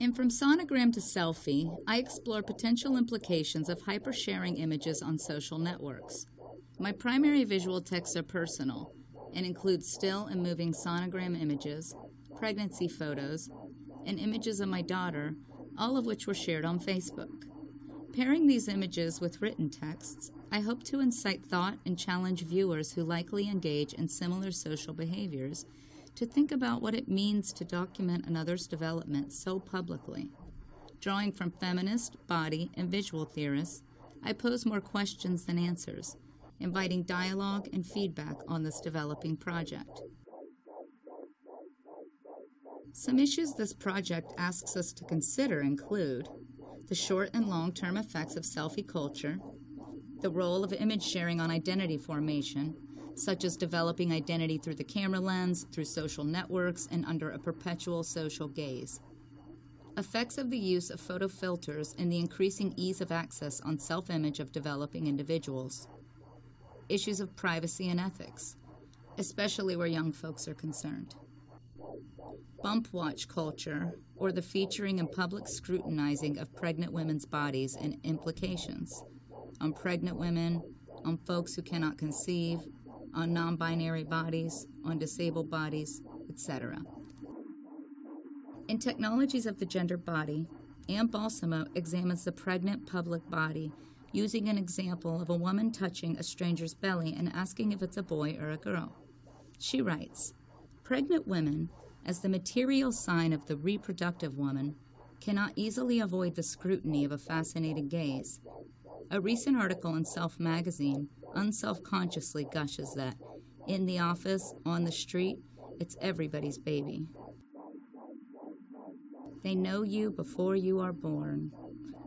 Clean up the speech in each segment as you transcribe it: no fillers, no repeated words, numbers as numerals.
And from Sonogram to Selfie, I explore potential implications of hyper-sharing images on social networks. My primary visual texts are personal and include still and moving sonogram images, pregnancy photos, and images of my daughter, all of which were shared on Facebook. Pairing these images with written texts, I hope to incite thought and challenge viewers who likely engage in similar social behaviors to think about what it means to document another's development so publicly. Drawing from feminist, body, and visual theorists, I pose more questions than answers, inviting dialogue and feedback on this developing project. Some issues this project asks us to consider include the short and long-term effects of selfie culture, the role of image sharing on identity formation, such as developing identity through the camera lens, through social networks, and under a perpetual social gaze. Effects of the use of photo filters and the increasing ease of access on self-image of developing individuals. Issues of privacy and ethics, especially where young folks are concerned. Bump watch culture, or the featuring and public scrutinizing of pregnant women's bodies and implications on pregnant women, on folks who cannot conceive, on non-binary bodies, on disabled bodies, etc. In Technologies of the Gender Body, Anne Balsamo examines the pregnant public body using an example of a woman touching a stranger's belly and asking if it's a boy or a girl. She writes, "Pregnant women, as the material sign of the reproductive woman, cannot easily avoid the scrutiny of a fascinated gaze. A recent article in Self magazine unself-consciously gushes that, in the office, on the street, it's everybody's baby. They know you before you are born.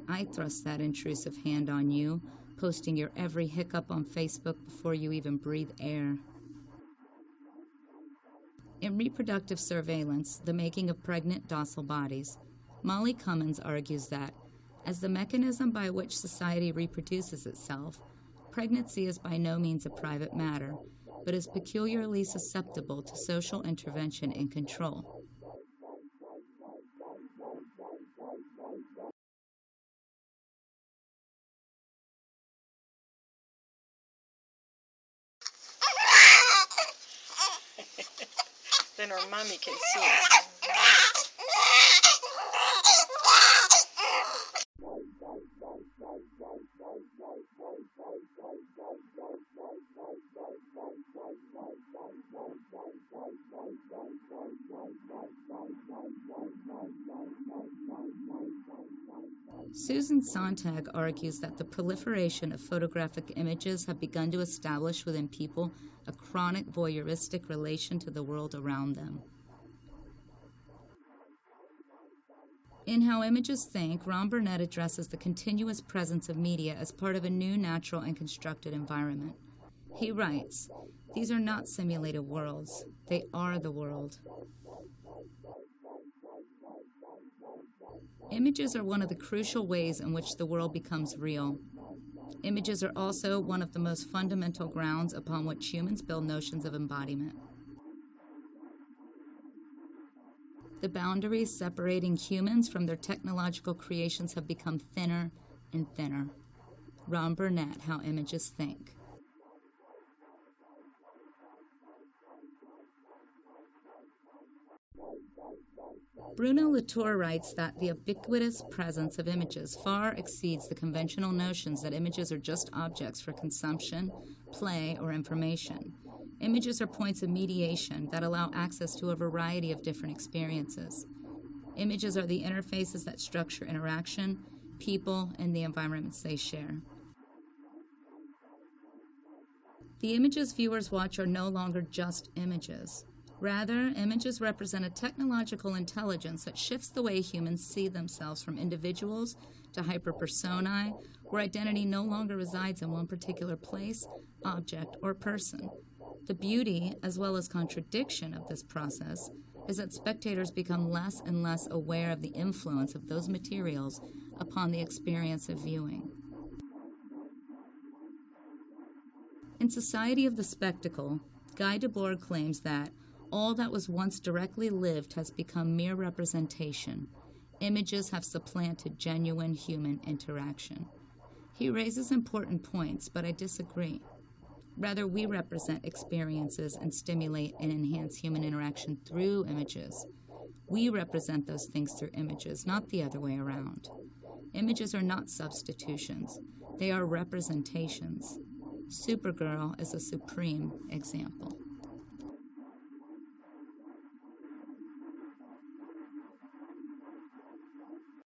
I thrust that intrusive hand on you, posting your every hiccup on Facebook before you even breathe air." In Reproductive Surveillance, The Making of Pregnant Docile Bodies, Molly Cummins argues that, as the mechanism by which society reproduces itself, pregnancy is by no means a private matter, but is peculiarly susceptible to social intervention and control. Then our mommy can see it. Susan Sontag argues that the proliferation of photographic images have begun to establish within people a chronic voyeuristic relation to the world around them. In How Images Think, Burnett addresses the continuous presence of media as part of a new natural and constructed environment. He writes, "These are not simulated worlds. They are the world." Images are one of the crucial ways in which the world becomes real. Images are also one of the most fundamental grounds upon which humans build notions of embodiment. The boundaries separating humans from their technological creations have become thinner and thinner. Burnett, How Images Think. Bruno Latour writes that the ubiquitous presence of images far exceeds the conventional notions that images are just objects for consumption, play, or information. Images are points of mediation that allow access to a variety of different experiences. Images are the interfaces that structure interaction, people, and the environments they share. The images viewers watch are no longer just images. Rather, images represent a technological intelligence that shifts the way humans see themselves from individuals to hyperpersonae, where identity no longer resides in one particular place, object, or person. The beauty, as well as contradiction of this process, is that spectators become less and less aware of the influence of those materials upon the experience of viewing. In Society of the Spectacle, Debord claims that all that was once directly lived has become mere representation. Images have supplanted genuine human interaction. He raises important points, but I disagree. Rather, we represent experiences and stimulate and enhance human interaction through images. We represent those things through images, not the other way around. Images are not substitutions. They are representations. Supergirl is a supreme example.